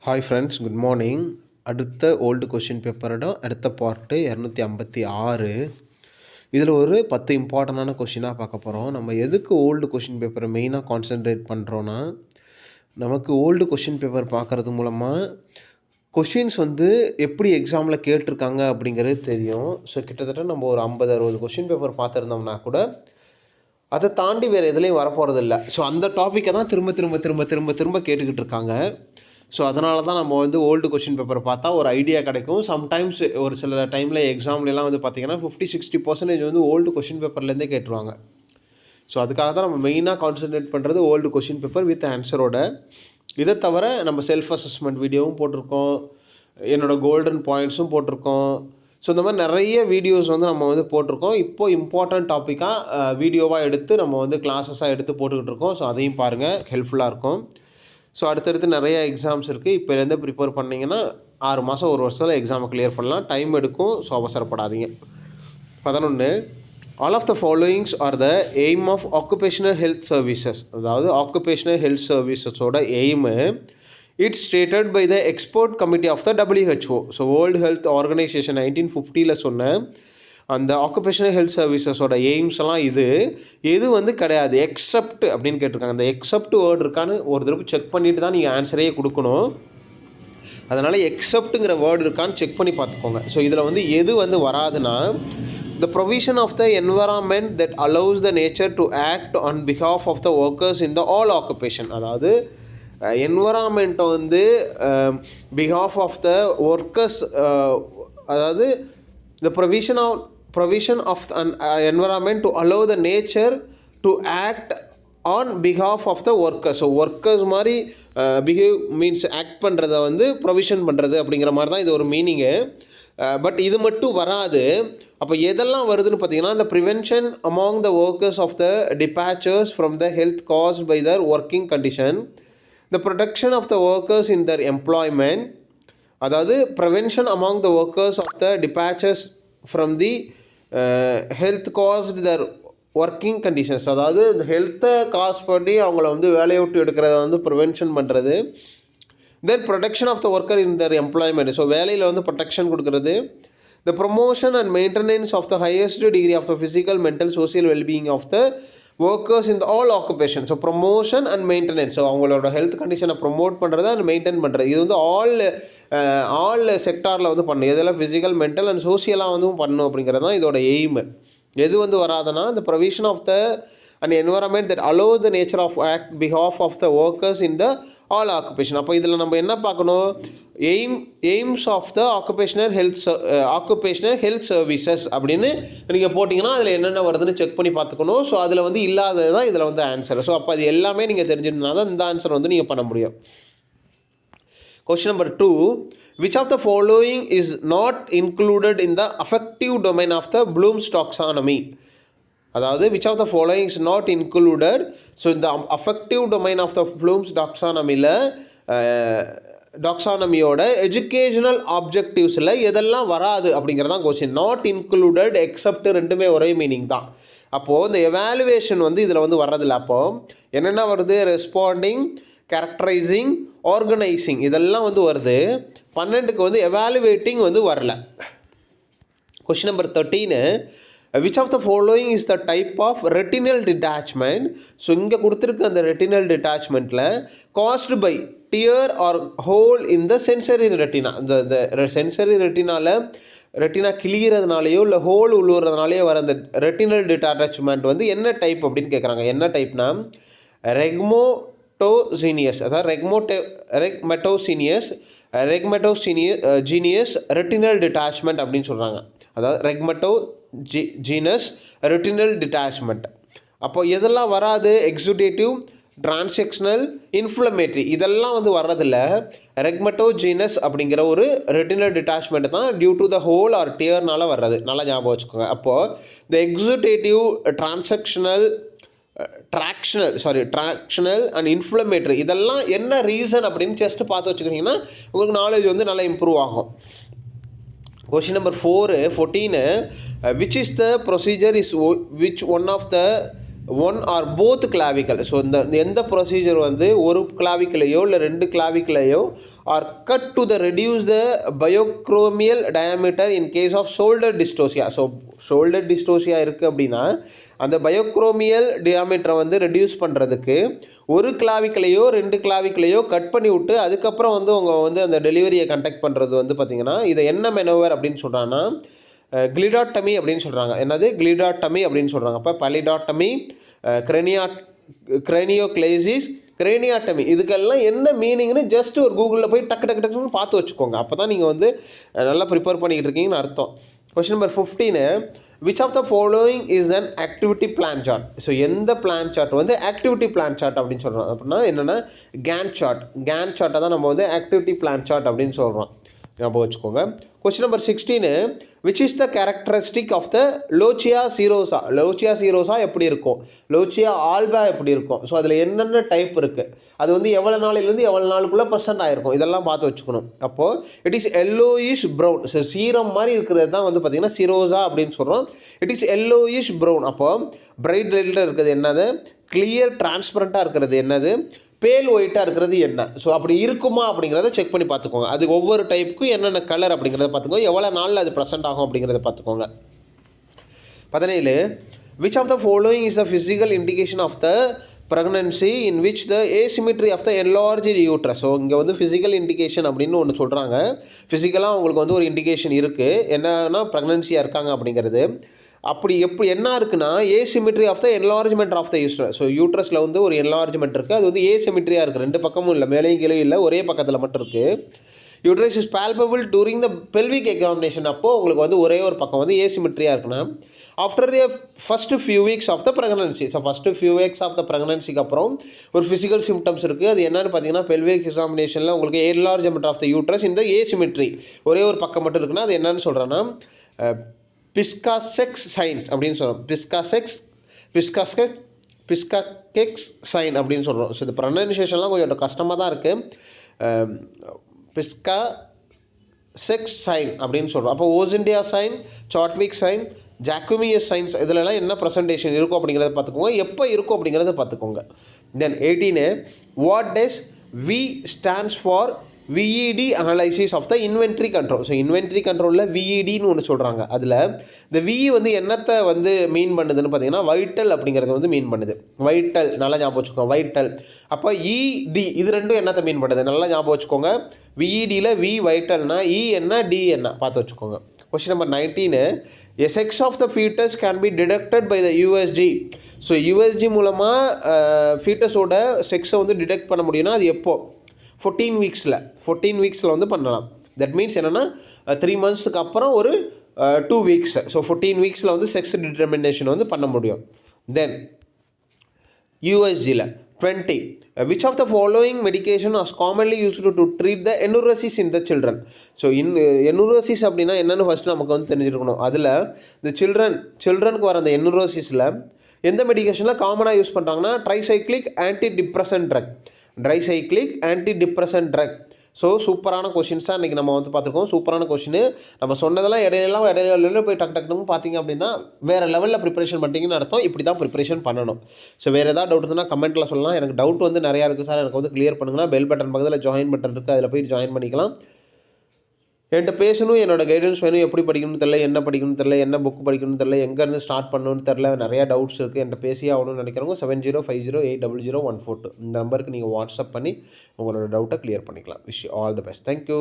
Hi friends, good morning. அடுத்த old question பேப்பரோட அடுத்த பார்ட்டு 256. இதில் ஒரு 10 இம்பார்ட்டண்டான கொஷினாக பார்க்க போகிறோம். நம்ம எதுக்கு ஓல்டு கொஷின் பேப்பரை மெயினாக கான்சென்ட்ரேட் பண்ணுறோன்னா, நமக்கு ஓல்டு கொஷின் பேப்பர் பார்க்குறது மூலமாக கொஷின்ஸ் எப்படி எக்ஸாமில் கேட்டிருக்காங்க அப்படிங்கிறது தெரியும். ஸோ கிட்டத்தட்ட நம்ம ஒரு 50-60 கொஷின் பேப்பர் பார்த்துருந்தோம்னா கூட அதை தாண்டி வேறு எதுலேயும் வரப்போகிறதில்ல. ஸோ அந்த டாப்பிக்கை தான் திரும்ப திரும்ப திரும்ப திரும்ப திரும்ப கேட்டுக்கிட்டு இருக்காங்க. ஸோ அதனால தான் நம்ம ஓல்டு கொஷின் பேப்பரை பார்த்தா ஒரு ஐடியா கிடைக்கும். சம்டைம்ஸ் ஒரு சில டைமில் எக்ஸாம்லாம் பார்த்திங்கன்னா 50-60% ஓல்டு கொஷின் பேப்பர்லேருந்தே கேட்டுருவாங்க. ஸோ அதுக்காக தான் நம்ம மெயினாக கான்சன்ட்ரேட் பண்ணுறது ஓல்டு கொஷின் பேப்பர் வித் ஆன்சரோட. இதை தவிர நம்ம செல்ஃப் அசஸ்மெண்ட் வீடியோவும் போட்டிருக்கோம், என்னோடய கோல்டன் பாயிண்ட்ஸும் போட்டிருக்கோம். ஸோ இந்த மாதிரி நிறைய வீடியோஸ் நம்ம போட்டிருக்கோம். இப்போது இம்பார்ட்டன்ட் டாப்பிக்காக வீடியோவாக எடுத்து நம்ம கிளாஸஸாக எடுத்து போட்டுக்கிட்டு இருக்கோம். ஸோ அதையும் பாருங்கள், ஹெல்ப்ஃபுல்லாக இருக்கும். ஸோ அடுத்தடுத்து நிறைய எக்ஸாம்ஸ் இருக்குது. இப்போலேருந்து ப்ரிப்பேர் பண்ணிங்கன்னா 6 மாதம் 1 வருஷத்தில் எக்ஸாமை கிளியர் பண்ணலாம். டைம் எடுக்கும். ஸோ அவசரப்படாதீங்க. 11, all of the followings are the aim of occupational health services. அதாவது ஆக்குபேஷனல் ஹெல்த் சர்வீசஸோட aim it's stated by the expert committee of the WHO. So world health organisation 1950 சொன்ன அந்த ஆக்குபேஷனல் ஹெல்த் சர்வீசஸோட எய்ம்ஸ்லாம் எது கிடையாது accept அப்படின்னு கேட்டிருக்காங்க. அந்த எக்ஸப்ட் வேர்டு இருக்கான்னு ஒரு தடவை செக் பண்ணிவிட்டு தான் நீங்கள் ஆன்சரே கொடுக்கணும். அதனால் எக்ஸப்ட்டுங்கிற வேர்டு இருக்கான்னு செக் பண்ணி பார்த்துக்கோங்க. ஸோ இதில் எது வராதுன்னா, the provision of the environment that allows the nature to act on behalf of the workers in the all occupation. அதாவது என்வரான்மெண்ட்டை behalf of the workers, அதாவது the provision of an environment to allow the nature to act on behalf of the workers. So workers மாதிரி behave means act பண்ணுறதை provision பண்ணுறது அப்படிங்கிற மாதிரி தான் இது ஒரு மீனிங்கு. பட் இது மட்டும் வராது. அப்போ எதெல்லாம் வருதுன்னு பார்த்தீங்கன்னா, the prevention among the workers of the departures from the health caused by their working condition, the protection of the workers in their employment. அதாவது prevention among the workers of the departures from the health caused their working conditions. அதாவது இந்த ஹெல்த்தை cos பண்ணி அவங்கள வேலையை விட்டு எடுக்கிறத prevention பண்ணுறது. Then protection of the worker in their employment. So வேலையில் ப்ரொடெக்ஷன் கொடுக்குறது. The promotion and maintenance of the highest degree of the physical mental social wellbeing of the workers in all occupation. So promotion and maintenance. So அவங்களோட health கண்டிஷனை promote பண்ணுறது and maintain பண்ணுறது. இது all செக்டாரில் பண்ணணும். இதெல்லாம் physical mental and சோசியலாக பண்ணணும் அப்படிங்கிறது தான் இதோட எய்மு. எது வராதுன்னா, the provision of the an environment that allows the nature of act behalf of the workers in the all occupation. அப்போ இதில் நம்ம என்ன பார்க்கணும், aims of the occupational health services அப்படின்னு நீங்கள் போட்டிங்கன்னா அதில் என்னென்ன வருதுன்னு செக் பண்ணி பார்த்துக்கணும். ஸோ அதில் இல்லாதது தான் இதில் ஆன்சர். ஸோ அப்போ அது எல்லாமே நீங்கள் தெரிஞ்சிருந்தா தான் இந்த ஆன்சர் நீங்கள் பண்ண முடியும். Question number 2, which of the following is not included in the affective domain of the Bloom's taxonomy? அதாவது which of the following is not included. So இந்த affective domain of the Bloom's டாக்ஸானமியோட educational ஆப்ஜெக்டிவ்ஸில் எதெல்லாம் வராது அப்படிங்கிறதான் question. Not included accept ரெண்டுமே ஒரே meaning தான். அப்போது இந்த எவாலுவேஷன் இதில் வர்றதில்ல. அப்போது என்னென்ன வருது, ரெஸ்பாண்டிங், கேரக்டரைசிங், ஆர்கனைசிங் இதெல்லாம் வருது. 12க்கு எவாலுவேட்டிங் வரல. Question number 13, which of the following is the type of retinal detachment? So இங்கே கொடுத்துருக்க அந்த retinal detachmentல caused by tear or hole in the sensory retina. இந்த சென்சரி ரெட்டினா கிளியறதுனாலையோ இல்லை ஹோல் உழுவுறதுனாலையோ வர அந்த ரெட்டினல் டிட்டாச்மெண்ட் என்ன டைப் அப்படின்னு கேட்குறாங்க. என்ன டைப்னா ரெக்மோட்டோஜீனியஸ், அதாவது ரெக்மெட்டோஜீனியஸ் ரெட்டினல் டிட்டாச்மெண்ட் அப்படின்னு சொல்கிறாங்க. அதாவது ரெக்மெட்டோஜீனஸ் ரெட்டினல் டிட்டாச்மெண்ட். அப்போ எதெல்லாம் வராது, எக்ஸுடேட்டிவ், டிரான்செக்ஷனல், இன்ஃப்ளமேட்ரி இதெல்லாம் வர்றதில்ல. ரெக்மெட்டோஜீனஸ் அப்படிங்கிற ஒரு ரெட்டினல் டிட்டாச்மெண்ட் தான் due to the hole or டியர்னால வர்றது. நல்லா ஞாபகம் வச்சுக்கோங்க. அப்போது இந்த எக்ஸுடேட்டிவ், ட்ராக்ஷனல் அண்ட் இன்ஃப்ளமேட்ரி இதெல்லாம் என்ன ரீசன் அப்படின்னு ஜஸ்ட் பார்த்து வச்சுக்கிட்டிங்கன்னா உங்களுக்கு நாலேஜ் நல்லா இம்ப்ரூவ் ஆகும். Question number 14, which is the procedure is which one of the one or both clavicle. So இந்த எந்த ப்ரொசீஜர் வந்து ஒரு கிளாவிக்கலையோ இல்லை 2 கிளாவிக்கலையோ or cut to the reduce the biacromial diameter in case of shoulder dystocia. So shoulder dystocia இருக்குது அப்படின்னா அந்த பயோக்ரோமியல் டியாமீட்டரை வந்து ரெடியூஸ் பண்ணுறதுக்கு ஒரு கிளாவிக்கலையோ 2 கிளாவிக்கலையோ கட் பண்ணி விட்டு அதுக்கப்புறம் வந்து அவங்க வந்து அந்த டெலிவரியை கண்டக்ட் பண்ணுறது வந்து பார்த்திங்கன்னா இதை என்ன மெனோவர் அப்படின்னு சொல்கிறாங்கன்னா கிளிடாட்டமி அப்படின்னு சொல்கிறாங்க. என்னது கிளிடாட்டமி அப்படின்னு சொல்கிறாங்க. அப்போ பலிடாட்டமி, கிரேனியோக்ளேசிஸ், கிரேனியாட்டமி, இதுக்கெல்லாம் என்ன மீனிங்னு ஜஸ்ட் ஒரு கூகுளில் போய் டக்கு டக்கு டக்குன்னு பார்த்து வச்சுக்கோங்க. அப்போ தான் நீங்கள் வந்து நல்லா ப்ரிப்பேர் பண்ணிக்கிட்டு இருக்கீங்கன்னு அர்த்தம். Question number 15, which of the following is an activity plan chart. So எந்த பிளான் சார்ட் வந்து ஆக்டிவிட்டி பிளான் சார்ட் அப்படின்னு சொல்கிறோம் அப்படின்னா என்னென்னா கேன் சார்ட்டை தான் நம்ம வந்து ஆக்டிவிட்டி பிளான் சார்ட் அப்படின்னு சொல்கிறோம். ஞாபகம் வச்சுக்கோங்க. Question number 16, which is the characteristic of the lochia serosa. Lochia serosa எப்படி இருக்கும், லோச்சியா ஆல்பா எப்படி இருக்கும், ஸோ அதில் என்னென்ன டைப் இருக்குது, அது வந்து எவ்வளோ நாளிலேருந்து எவ்வளோ நாளுக்குள்ளே ப்ரெசென்ட் ஆகிருக்கும், இதெல்லாம் பார்த்து வச்சுக்கணும். அப்போது it is yellowish brown. So serum மாதிரி இருக்கிறது தான் வந்து பார்த்திங்கன்னா சிரோசா அப்படின்னு சொல்கிறோம். It is yellowish brown. அப்போது பிரைட் ரெட்டில் இருக்கிறது என்னது, கிளியர் டிரான்ஸ்பரண்ட்டாக இருக்கிறது என்னது, பேல் ஒயிட்டாக இருக்கிறது என்ன. ஸோ அப்படி இருக்குமா அப்படிங்கிறத செக் பண்ணி பார்த்துக்கோங்க. அது ஒவ்வொரு டைப்புக்கும் என்னென்ன கலர் அப்படிங்கிறத பார்த்துக்கோங்க, எவ்வளோ நாளில் அது ப்ரெசென்ட் ஆகும் அப்படிங்கிறத பார்த்துக்கோங்க. 17, which of the following is the physical indication of the pregnancy in which the asymmetry of the enlarged uterus. So இங்கே வந்து ஃபிசிக்கல் இண்டிகேஷன் அப்படின்னு ஒன்று சொல்கிறாங்க. ஃபிசிக்கலாக உங்களுக்கு வந்து ஒரு இண்டிகேஷன் இருக்குது, என்னன்னா ப்ரெக்னன்சியாக இருக்காங்க அப்படிங்கிறது. அப்படி என்ன இருக்குன்னா asymmetry of the enlargement of the uterus. So யூட்ரஸில் வந்து ஒரு என்லார்ஜ்மெண்ட் இருக்குது, அது வந்து ஏசிமெட்ரியாக இருக்குது, 2 பக்கமும் இல்லை, மேலேயும் கீழே இல்லை, ஒரே பக்கத்தில் மட்டும் இருக்குது. Uterus is palpable during the pelvic examination. அப்போது உங்களுக்கு வந்து ஒரே ஒரு பக்கம் வந்து ஏசிமெட்ரியாக இருக்குன்னா after the first few weeks of the pregnancy. So first few weeks of the ப்ரெக்னன்சிக்கு அப்புறம் ஒரு ஃபிசிக்கல் சிம்டம்ஸ் இருக்குது. அது என்னென்னு பார்த்தீங்கன்னா பெல்விக் எக்ஸாமினேஷனில் உங்களுக்கு என்லார்ஜ்மெண்ட் ஆஃப் த யூட்ரஸ் இந்த ஏசிமெட்ரி ஒரே ஒரு பக்கம் மட்டும் இருக்குன்னா அது என்னென்னு சொல்கிறேன்னா பிஸ்காசெக்ஸ் சைன்ஸ் அப்படின்னு சொல்கிறோம். பிஸ்காசெக்ஸ் சைன் அப்படின்னு சொல்கிறோம். ஸோ இந்த ப்ரொனன்சியேஷன்லாம் கொஞ்சம் கஷ்டமாக தான் இருக்குது. பிஸ்காசெக்ஸ் சைன் அப்படின்னு சொல்கிறோம். அப்போ ஓசிண்டியா சைன், சாட்விக் சைன், ஜாக்குமியஸ் சைன்ஸ் இதிலலாம் என்ன ப்ரெசன்டேஷன் இருக்கும் அப்படிங்கிறத பார்த்துக்கோங்க, எப்போ இருக்கும் அப்படிங்கிறத பார்த்துக்கோங்க. Then 18, what does V stands for VED analysis of the inventory control. So inventory கண்ட்ரோலில் விஇடின்னு ஒன்று சொல்கிறாங்க. அதில் இந்த விஇ வந்து என்னத்தை வந்து மீன் பண்ணுதுன்னு பார்த்தீங்கன்னா வைட்டல் அப்படிங்கிறது வந்து மீன் பண்ணுது. வைட்டல் நல்லா ஞாபகம் வச்சுக்கோங்க, வைட்டல். அப்போ இடி இது ரெண்டும் என்னத்தை மீன் பண்ணுது நல்லா ஞாபகம் வச்சுக்கோங்க. விஇடியில் வி வைட்டல்னா இ என்ன டி என்ன பார்த்து வச்சுக்கோங்க. Question number 19, a sex of the fetus can be detected by the USG. So USG மூலமாக ஃபீட்டஸோட செக்ஸை வந்து டிடெக்ட் பண்ண முடியும்னா அது எப்போ 14 வீக்ஸில் வந்து பண்ணலாம். தட் மீன்ஸ் என்னென்னா 3 monthsக்கு அப்புறம் ஒரு 2 weeks. ஸோ 14 வீக்ஸில் வந்து செக்ஸ் டிட்டர்மினேஷன் வந்து பண்ண முடியும். தென் யூஎஸ்ஜியில் 20, which of the following medication is commonly used to treat the enuresis in the children. So enuresis அப்படின்னா என்னென்னு ஃபஸ்ட்டு நமக்கு வந்து தெரிஞ்சிருக்கணும். அதில் இந்த சில்ட்ரனுக்கு வர அந்த enuresisல எந்த மெடிக்கேஷனில் காமனாக யூஸ் பண்ணுறாங்கன்னா ட்ரைசைக்ளிக் ஆன்டிடிப்ரெசன்ட் ட்ரக். ஸோ சூப்பரான கொஷின்ஸ் தான் இன்றைக்கி நம்ம வந்து பார்த்துருக்கோம். சூப்பரான கொஷின். நம்ம சொன்னதெல்லாம் இடையில போய் டக்கு பார்த்தீங்க அப்படின்னா வேறு லெவலில் ப்ரிப்பரேஷன் பண்ணிட்டீங்கன்னு அர்த்தம். இப்படி தான் ப்ரிப்பரேஷன் பண்ணணும். ஸோ வேறு ஏதாவது டவுட் இருந்தால் கமெண்ட்டில் சொல்லலாம். எனக்கு டவுட் வந்து நிறையா இருக்குது சார், எனக்கு வந்து கிளியர் பண்ணுங்கன்னா பெல் பட்டன் பக்கத்தில் ஜாயின் பட்டன் இருக்குது, அதில் போய் ஜாயின் பண்ணிக்கலாம். என்கிட்ட பேசணும், என்னோட கைடன்ஸ் வேணும், எப்படி படிக்கணும்னு தெரில, என்ன படிக்கணும்னு தெரில, என்ன புக் படிக்கணும்னு தெரில, எங்கேருந்து ஸ்டார்ட் பண்ணணும்னு தெரில, நிறையா டவுட்ஸ் இருக்குது, என்கிட்ட பேசியே ஆகணும்னு நினைக்கிறவங்க 7050800142 இந்த நம்பருக்கு நீங்கள் வாட்ஸ்அப் பண்ணி உங்களோட டவுட்டை கிளியர் பண்ணிக்கலாம். Wish you all the best. Thank you.